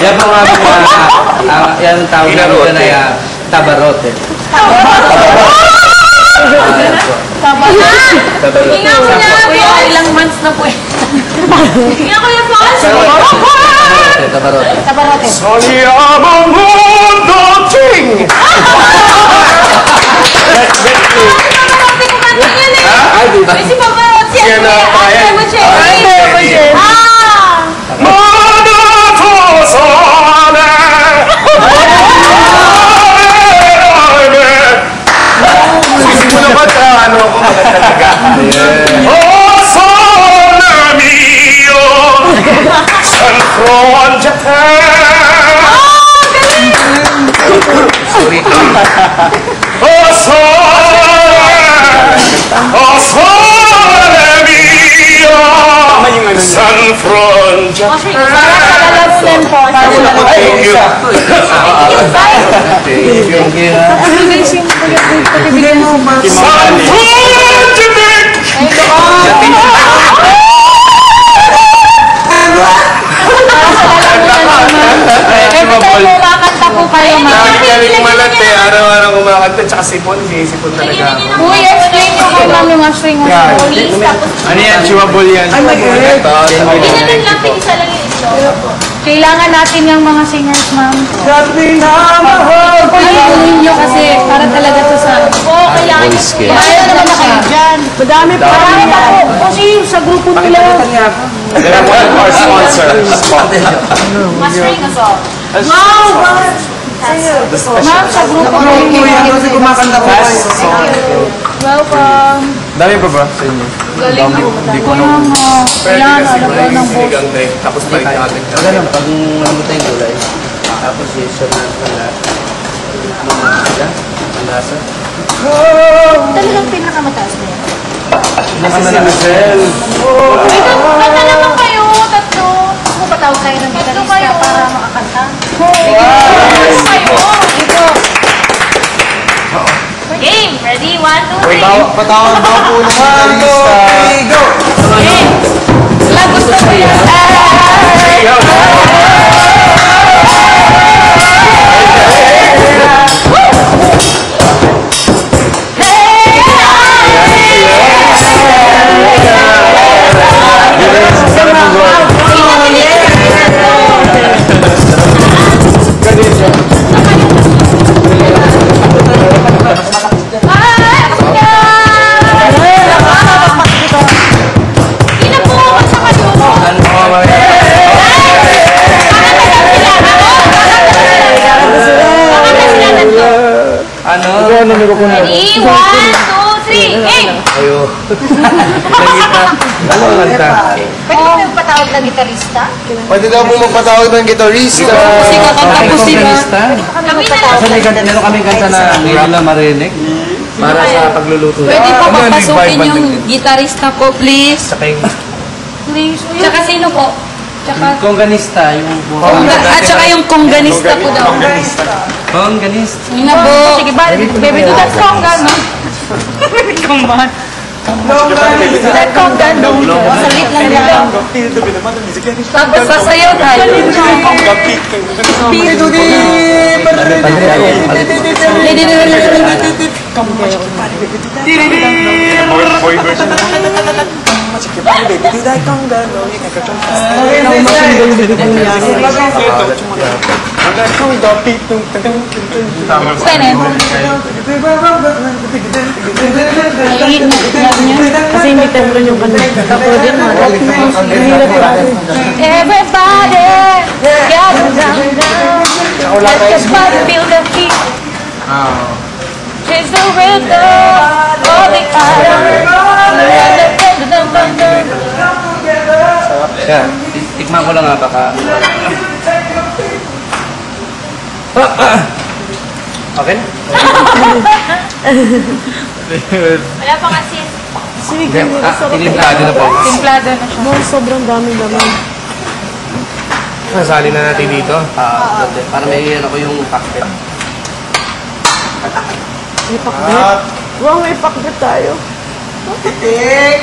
Yan po nga yan ang tawag namin ay tabarote. Hinga mo na po. Ilang months na po eh. Hinga ko yung boss. Tabarote. Soliamo mundo ting! Ay, di ba? Kasi paparote yan. Oh, sole mio, San Japan. Oh, sole mio, San Kumakanta po kayo, Galing malat eh. Araw-araw kumakanta. Tsaka sipon. Sipon talaga ako. Uy, explain nyo kay ma'am yung string of police. Ano yan? Chewable yan. Ay, Hindi natin lang, isa lang yung ito. Kailangan natin yung mga singers, ma'am. Ayun nyo kasi para talaga to sa... Oo, kailangan nyo. Kaya naman na kayo dyan. Madami pa. Marami pa po. Kasi sa grupo nila. They're one of our sponsors. Mastering us all. Wow! Ma'am, sa grupo nila. Kumakanta po kayo. Welcome. Dami pa ba sa inyo? Galing mo. Hindi ko na. Kailangan ano ba ng boss. Tapos balik natin. Ganun, pag namatay yung gulay, tapos i-serve natin sa lahat. Ang lasa. Talagang pinakamataas na yan. Nasa si Michelle. Kanta naman kayo, tatlo. Kung patawag kayo ng gitarista para makakanta. Kayo. Dito. Game! Ready? 1, 2, 3. Patawag daw po ng gitarista. Go! Game! Lang gusto ko yan. Ready? 1, 2, 3, game! Ayo. Ano ang kanta? Pwede mo yung patawag ng gitarista? Pwede daw po magpatawag ng gitarista. Kasi kakanta po sila. Kami na lang. Kasi meron kaming kanta na ngayon lang marinig. Para sa pagluluto. Pwede po papasukin yung gitarista ko, please. Saka yung Please. Tsaka sino po? Tsaka, kongganista. Yung at tsaka yung kongganista po daw. kongganista. Yun na po. Sige ba? Baby, do that conga, no? Baby, conga. That conga, no? Salit lang yan. Tapos sasayaw tayo. Boy version. Kasi hindi temblo yung kanina. Tapos din mga everybody, gather down. Let the body feel the heat. Chase the rhythm of the Yan. Tikman ko lang nga baka. Okay? Wala pa kasi. Tinimplado na po. Timplado na siya. Sobrang daming laman. Nasali na natin dito. Para may ano ko yung pakbet. May pakbet. Wow, may pakbet tayo. Titik!